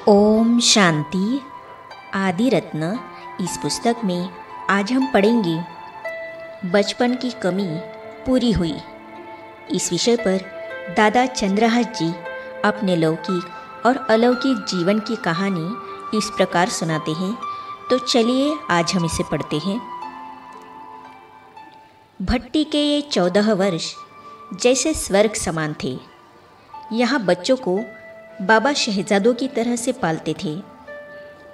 ओम शांति। आदि रत्न इस पुस्तक में आज हम पढ़ेंगे बचपन की कमी पूरी हुई। इस विषय पर दादा चंद्रहास जी अपने लौकिक और अलौकिक जीवन की कहानी इस प्रकार सुनाते हैं। तो चलिए आज हम इसे पढ़ते हैं। भट्टी के ये 14 वर्ष जैसे स्वर्ग समान थे। यहाँ बच्चों को बाबा शहजादों की तरह से पालते थे।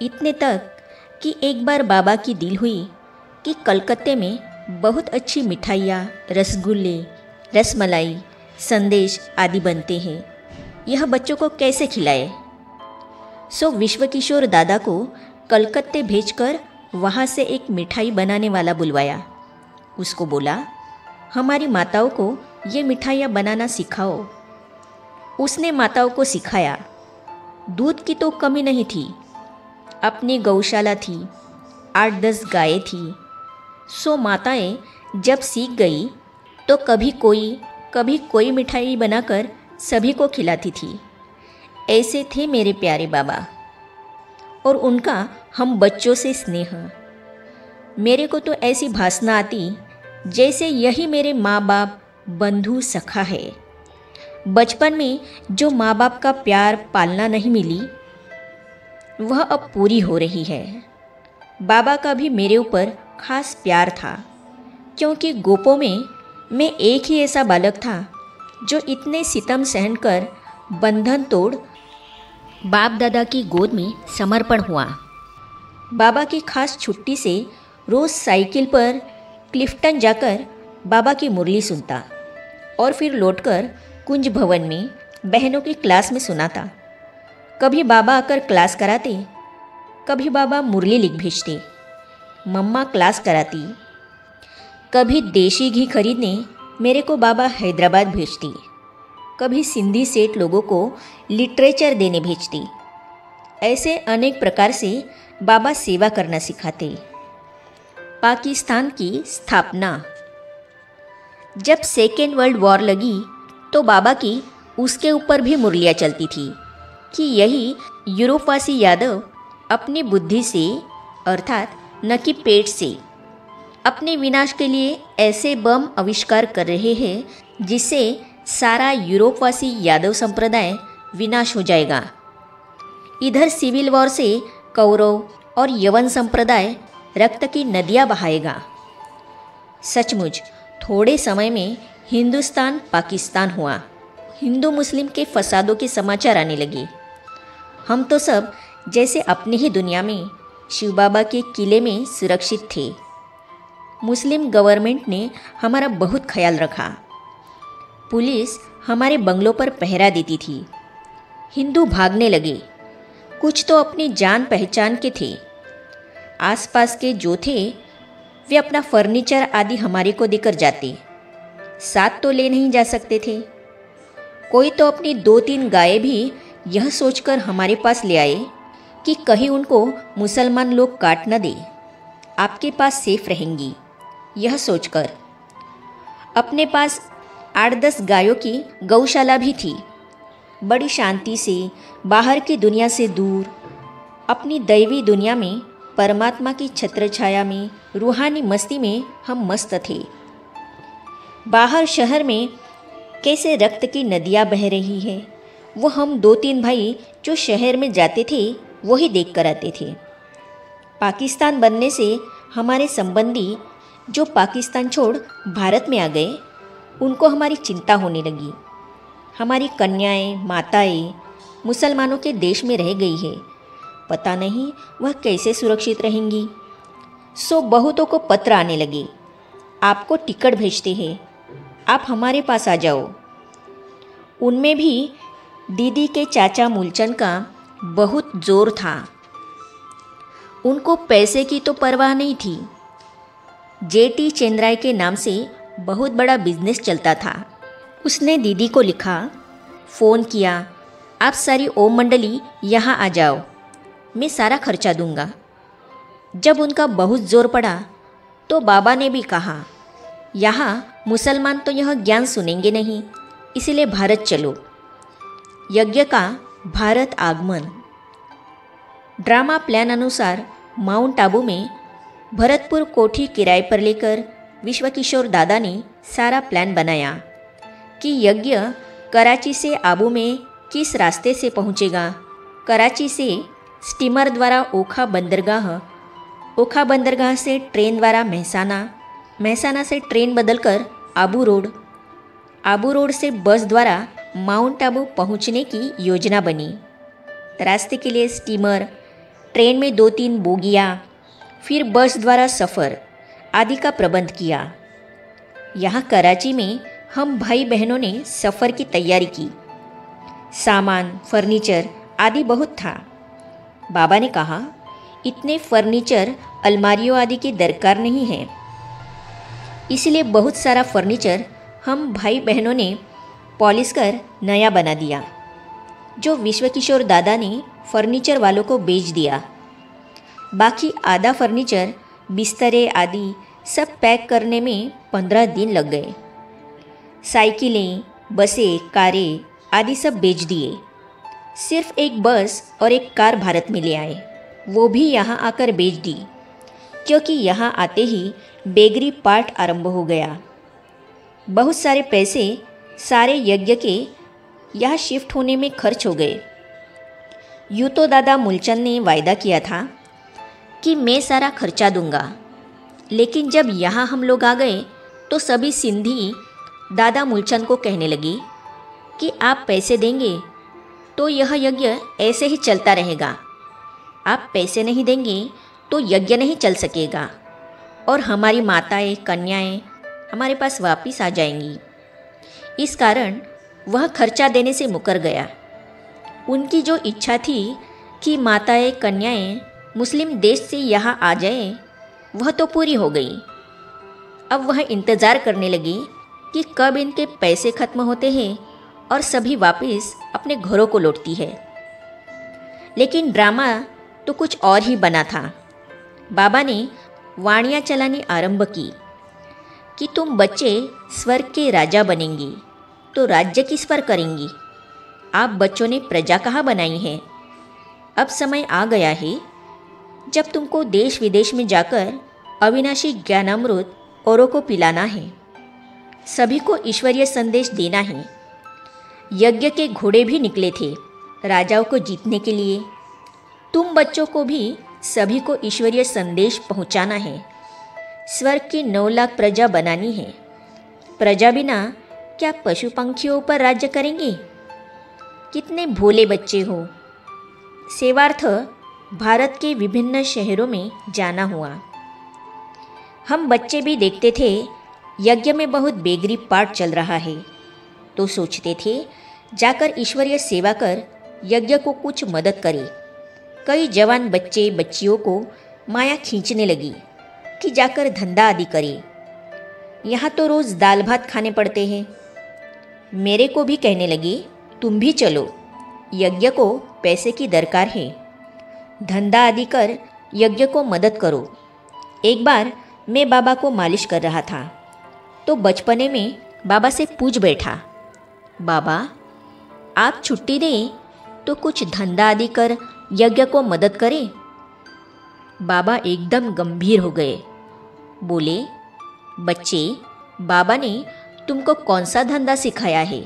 इतने तक कि एक बार बाबा की दिल हुई कि कलकत्ते में बहुत अच्छी मिठाइयाँ, रसगुल्ले, रसमलाई, संदेश आदि बनते हैं। यह बच्चों को कैसे खिलाए। सो विश्व किशोर दादा को कलकत्ते भेजकर वहाँ से एक मिठाई बनाने वाला बुलवाया। उसको बोला, हमारी माताओं को ये मिठाइयाँ बनाना सिखाओ। उसने माताओं को सिखाया। दूध की तो कमी नहीं थी। अपनी गौशाला थी, 8-10 गायें थी। सो माताएं जब सीख गई तो कभी कोई मिठाई बनाकर सभी को खिलाती थी। ऐसे थे मेरे प्यारे बाबा और उनका हम बच्चों से स्नेह। मेरे को तो ऐसी भासना आती जैसे यही मेरे माँ बाप, बंधु, सखा है। बचपन में जो माँ बाप का प्यार पालना नहीं मिली वह अब पूरी हो रही है। बाबा का भी मेरे ऊपर खास प्यार था, क्योंकि गोपों में मैं एक ही ऐसा बालक था जो इतने सितम सहन कर बंधन तोड़ बाप दादा की गोद में समर्पण हुआ। बाबा की खास छुट्टी से रोज़ साइकिल पर क्लिफ्टन जाकर बाबा की मुरली सुनता और फिर लौटकर कुंज भवन में बहनों की क्लास में सुनाता। कभी बाबा आकर क्लास कराते, कभी बाबा मुरली लिख भेजते, मम्मा क्लास कराती। कभी देशी घी खरीदने मेरे को बाबा हैदराबाद भेजती, कभी सिंधी सेठ लोगों को लिटरेचर देने भेजती। ऐसे अनेक प्रकार से बाबा सेवा करना सिखाते। पाकिस्तान की स्थापना। जब सेकेंड वर्ल्ड वॉर लगी तो बाबा की उसके ऊपर भी मुरलियाँ चलती थी कि यही यूरोपवासी यादव अपनी बुद्धि से अर्थात न कि पेट से अपने विनाश के लिए ऐसे बम आविष्कार कर रहे हैं जिससे सारा यूरोपवासी यादव संप्रदाय विनाश हो जाएगा। इधर सिविल वॉर से कौरव और यवन संप्रदाय रक्त की नदियाँ बहाएगा। सचमुच थोड़े समय में हिंदुस्तान पाकिस्तान हुआ। हिंदू मुस्लिम के फसादों के समाचार आने लगे। हम तो सब जैसे अपनी ही दुनिया में शिव बाबा के किले में सुरक्षित थे। मुस्लिम गवर्नमेंट ने हमारा बहुत ख्याल रखा। पुलिस हमारे बंगलों पर पहरा देती थी। हिंदू भागने लगे। कुछ तो अपनी जान पहचान के थे। आसपास के जो थे वे अपना फर्नीचर आदि हमारे को देकर जाते। साथ तो ले नहीं जा सकते थे। कोई तो अपनी 2-3 गायें भी यह सोचकर हमारे पास ले आए कि कहीं उनको मुसलमान लोग काट न दे, आपके पास सेफ रहेंगी। यह सोचकर अपने पास 8-10 गायों की गौशाला भी थी। बड़ी शांति से बाहर की दुनिया से दूर अपनी दैवी दुनिया में, परमात्मा की छत्र छाया में, रूहानी मस्ती में हम मस्त थे। बाहर शहर में कैसे रक्त की नदियाँ बह रही है वो हम 2-3 भाई जो शहर में जाते थे वही देख कर आते थे। पाकिस्तान बनने से हमारे संबंधी जो पाकिस्तान छोड़ भारत में आ गए उनको हमारी चिंता होने लगी। हमारी कन्याएं, माताएं मुसलमानों के देश में रह गई है, पता नहीं वह कैसे सुरक्षित रहेंगी। सो बहुतों को पत्र आने लगे, आपको टिकट भेजते हैं, आप हमारे पास आ जाओ। उनमें भी दीदी के चाचा मूलचंद का बहुत जोर था। उनको पैसे की तो परवाह नहीं थी। जेटी चेन्नराय के नाम से बहुत बड़ा बिजनेस चलता था। उसने दीदी को लिखा, फ़ोन किया, आप सारी ओम मंडली यहाँ आ जाओ, मैं सारा खर्चा दूंगा। जब उनका बहुत जोर पड़ा तो बाबा ने भी कहा, यहाँ मुसलमान तो यह ज्ञान सुनेंगे नहीं, इसलिए भारत चलो। यज्ञ का भारत आगमन। ड्रामा प्लान अनुसार माउंट आबू में भरतपुर कोठी किराए पर लेकर विश्वकिशोर दादा ने सारा प्लान बनाया कि यज्ञ कराची से आबू में किस रास्ते से पहुंचेगा। कराची से स्टीमर द्वारा ओखा बंदरगाह से ट्रेन द्वारा महसाना से ट्रेन बदलकर आबू रोड से बस द्वारा माउंट आबू पहुंचने की योजना बनी। रास्ते के लिए स्टीमर, ट्रेन में 2-3 बोगियाँ, फिर बस द्वारा सफ़र आदि का प्रबंध किया। यहाँ कराची में हम भाई बहनों ने सफ़र की तैयारी की। सामान, फर्नीचर आदि बहुत था। बाबा ने कहा, इतने फर्नीचर, अलमारियों आदि की दरकार नहीं है। इसलिए बहुत सारा फर्नीचर हम भाई बहनों ने पॉलिश कर नया बना दिया, जो विश्वकिशोर दादा ने फर्नीचर वालों को बेच दिया। बाकी आधा फर्नीचर, बिस्तरे आदि सब पैक करने में 15 दिन लग गए। साइकिलें, बसें, कारें आदि सब बेच दिए। सिर्फ एक बस और एक कार भारत में ले आए, वो भी यहाँ आकर बेच दी, क्योंकि यहाँ आते ही बेगरी पाठ आरंभ हो गया। बहुत सारे पैसे सारे यज्ञ के यहाँ शिफ्ट होने में खर्च हो गए। यूँ तो दादा मूलचंद ने वायदा किया था कि मैं सारा खर्चा दूंगा, लेकिन जब यहाँ हम लोग आ गए तो सभी सिंधी दादा मूलचंद को कहने लगी कि आप पैसे देंगे तो यह यज्ञ ऐसे ही चलता रहेगा, आप पैसे नहीं देंगे तो यज्ञ नहीं चल सकेगा और हमारी माताएं, कन्याएं हमारे पास वापस आ जाएंगी। इस कारण वह खर्चा देने से मुकर गया। उनकी जो इच्छा थी कि माताएं, कन्याएं मुस्लिम देश से यहाँ आ जाए, वह तो पूरी हो गई। अब वह इंतज़ार करने लगी कि कब इनके पैसे खत्म होते हैं और सभी वापस अपने घरों को लौटती है। लेकिन ड्रामा तो कुछ और ही बना था। बाबा ने वाणियाँ चलानी आरंभ की कि तुम बच्चे स्वर्ग के राजा बनेंगी तो राज्य किस पर करेंगी। आप बच्चों ने प्रजा कहाँ बनाई है। अब समय आ गया है जब तुमको देश विदेश में जाकर अविनाशी ज्ञानामृत औरों को पिलाना है, सभी को ईश्वरीय संदेश देना है। यज्ञ के घोड़े भी निकले थे राजाओं को जीतने के लिए। तुम बच्चों को भी सभी को ईश्वरीय संदेश पहुंचाना है। स्वर्ग की 9 लाख प्रजा बनानी है। प्रजा बिना क्या पशु पंखियों पर राज्य करेंगे। कितने भोले बच्चे हो। सेवार्थ भारत के विभिन्न शहरों में जाना हुआ। हम बच्चे भी देखते थे यज्ञ में बहुत बेगरी पाठ चल रहा है, तो सोचते थे जाकर ईश्वरीय सेवा कर यज्ञ को कुछ मदद करे। कई जवान बच्चे बच्चियों को माया खींचने लगी कि जाकर धंधा आदि करे। यहाँ तो रोज़ दाल भात खाने पड़ते हैं। मेरे को भी कहने लगी, तुम भी चलो, यज्ञ को पैसे की दरकार है, धंधा आदि कर यज्ञ को मदद करो। एक बार मैं बाबा को मालिश कर रहा था तो बचपने में बाबा से पूछ बैठा, बाबा आप छुट्टी दें तो कुछ धंधा आदि कर यज्ञ को मदद करें। बाबा एकदम गंभीर हो गए। बोले, बच्चे, बाबा ने तुमको कौन सा धंधा सिखाया है।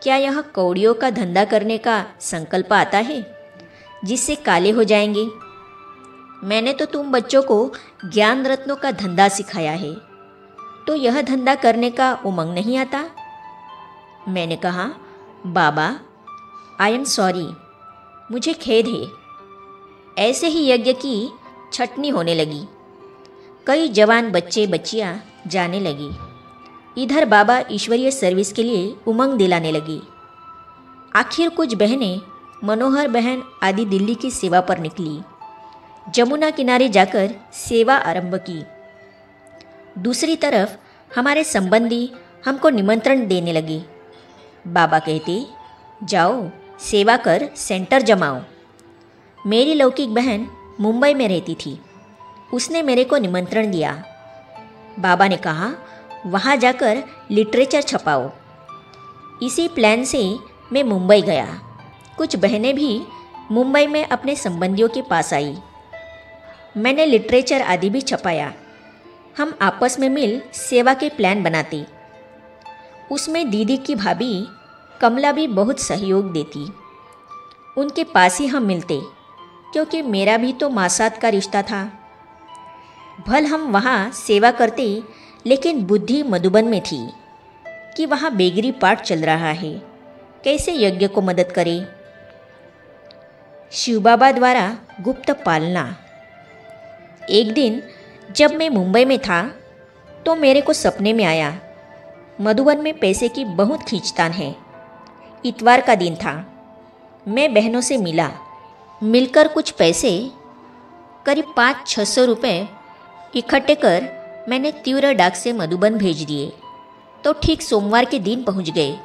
क्या यह कौड़ियों का धंधा करने का संकल्प आता है जिससे काले हो जाएंगे। मैंने तो तुम बच्चों को ज्ञान रत्नों का धंधा सिखाया है, तो यह धंधा करने का उमंग नहीं आता। मैंने कहा, बाबा आई एम सॉरी, मुझे खेद है। ऐसे ही यज्ञ की छटनी होने लगी। कई जवान बच्चे बच्चियां जाने लगी। इधर बाबा ईश्वरीय सर्विस के लिए उमंग दिलाने लगी। आखिर कुछ बहनें मनोहर बहन आदि दिल्ली की सेवा पर निकली। जमुना किनारे जाकर सेवा आरंभ की। दूसरी तरफ हमारे संबंधी हमको निमंत्रण देने लगे। बाबा कहते, जाओ सेवा कर सेंटर जमाओ। मेरी लौकिक बहन मुंबई में रहती थी, उसने मेरे को निमंत्रण दिया। बाबा ने कहा, वहाँ जाकर लिटरेचर छपाओ। इसी प्लान से मैं मुंबई गया। कुछ बहनें भी मुंबई में अपने संबंधियों के पास आई। मैंने लिटरेचर आदि भी छपाया। हम आपस में मिल सेवा के प्लान बनाते। उसमें दीदी की भाभी कमला भी बहुत सहयोग देती। उनके पास ही हम मिलते, क्योंकि मेरा भी तो माँ साथ का रिश्ता था। भल हम वहाँ सेवा करते, लेकिन बुद्धि मधुबन में थी कि वहाँ बेगरी पाठ चल रहा है, कैसे यज्ञ को मदद करे। शिव बाबा द्वारा गुप्त पालना। एक दिन जब मैं मुंबई में था तो मेरे को सपने में आया, मधुबन में पैसे की बहुत खींचतान है। इतवार का दिन था। मैं बहनों से मिलकर कुछ पैसे करीब 500-600 रुपये इकट्ठे कर मैंने तीव्र डाक से मधुबन भेज दिए, तो ठीक सोमवार के दिन पहुंच गए।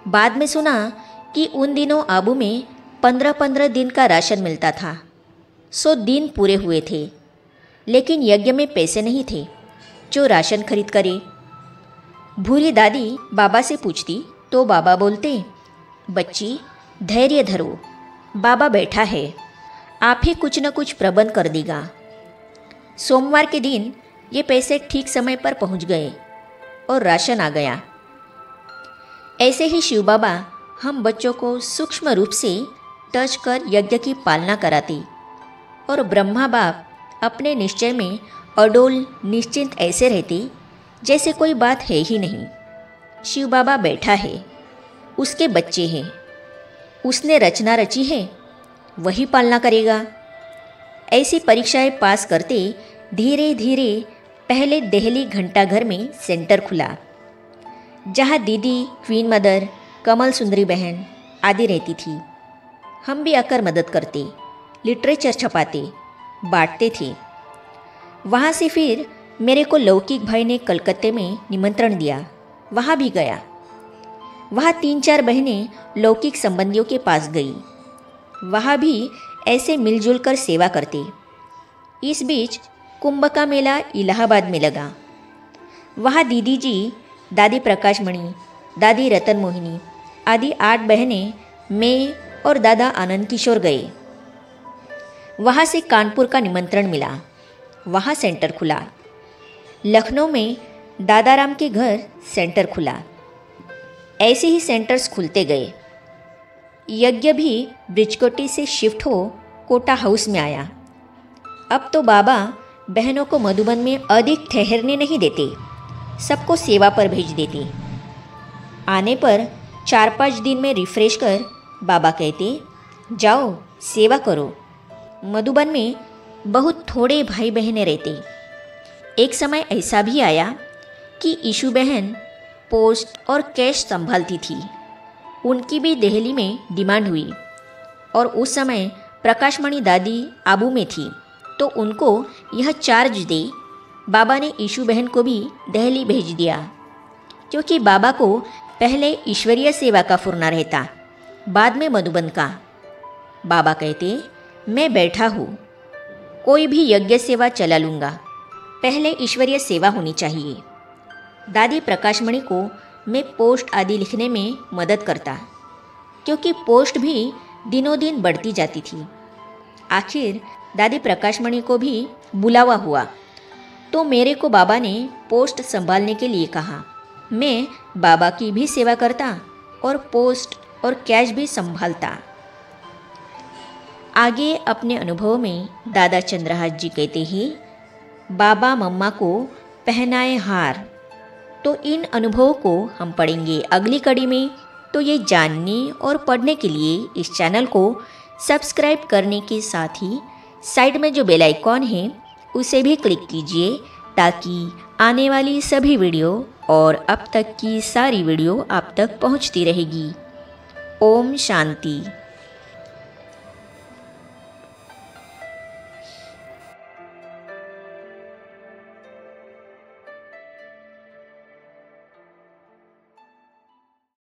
बाद में सुना कि उन दिनों आबू में 15-15 दिन का राशन मिलता था। 100 दिन पूरे हुए थे, लेकिन यज्ञ में पैसे नहीं थे जो राशन खरीद करे। भूरी दादी बाबा से पूछती तो बाबा बोलते, बच्ची धैर्य धरो, बाबा बैठा है, आप ही कुछ न कुछ प्रबंध कर देगा। सोमवार के दिन ये पैसे ठीक समय पर पहुंच गए और राशन आ गया। ऐसे ही शिव बाबा हम बच्चों को सूक्ष्म रूप से टच कर यज्ञ की पालना कराते, और ब्रह्मा बाप अपने निश्चय में अडोल निश्चिंत ऐसे रहते जैसे कोई बात है ही नहीं। शिव बाबा बैठा है, उसके बच्चे हैं, उसने रचना रची है, वही पालना करेगा। ऐसी परीक्षाएं पास करते धीरे धीरे पहले दिल्ली घंटाघर में सेंटर खुला, जहाँ दीदी, क्वीन मदर, कमल सुंदरी बहन आदि रहती थी। हम भी आकर मदद करते, लिटरेचर छपाते, बांटते थे। वहाँ से फिर मेरे को लौकिक भाई ने कलकत्ते में निमंत्रण दिया, वहाँ भी गया। वहाँ 3-4 बहनें लौकिक संबंधियों के पास गई, वहाँ भी ऐसे मिलजुल कर सेवा करते। इस बीच कुंभ का मेला इलाहाबाद में लगा। वहाँ दीदी जी, दादी प्रकाशमणि, दादी रतन मोहिनी आदि 8 बहनें, मैं और दादा आनंद किशोर गए। वहाँ से कानपुर का निमंत्रण मिला, वहाँ सेंटर खुला। लखनऊ में दादाराम के घर सेंटर खुला। ऐसे ही सेंटर्स खुलते गए। यज्ञ भी ब्रिजकोटी से शिफ्ट हो कोटा हाउस में आया। अब तो बाबा बहनों को मधुबन में अधिक ठहरने नहीं देते, सबको सेवा पर भेज देते। आने पर 4-5 दिन में रिफ्रेश कर बाबा कहते, जाओ सेवा करो। मधुबन में बहुत थोड़े भाई बहनें रहते। एक समय ऐसा भी आया कि ईशु बहन पोस्ट और कैश संभालती थी। उनकी भी दिल्ली में डिमांड हुई, और उस समय प्रकाशमणि दादी आबू में थी, तो उनको यह चार्ज दे बाबा ने ईशु बहन को भी दिल्ली भेज दिया, क्योंकि बाबा को पहले ईश्वरीय सेवा का फुरना रहता, बाद में मधुबन का। बाबा कहते, मैं बैठा हूँ, कोई भी यज्ञ सेवा चला लूँगा, पहले ईश्वरीय सेवा होनी चाहिए। दादी प्रकाशमणि को मैं पोस्ट आदि लिखने में मदद करता, क्योंकि पोस्ट भी दिनों दिन बढ़ती जाती थी। आखिर दादी प्रकाशमणि को भी बुलावा हुआ, तो मेरे को बाबा ने पोस्ट संभालने के लिए कहा। मैं बाबा की भी सेवा करता और पोस्ट और कैश भी संभालता। आगे अपने अनुभव में दादा चंद्रहास जी कहते हैं, बाबा मम्मा को पहनाए हार। तो इन अनुभवों को हम पढ़ेंगे अगली कड़ी में। तो ये जानने और पढ़ने के लिए इस चैनल को सब्सक्राइब करने के साथ ही साइड में जो बेल आइकॉन है उसे भी क्लिक कीजिए, ताकि आने वाली सभी वीडियो और अब तक की सारी वीडियो आप तक पहुंचती रहेगी। ओम शांति।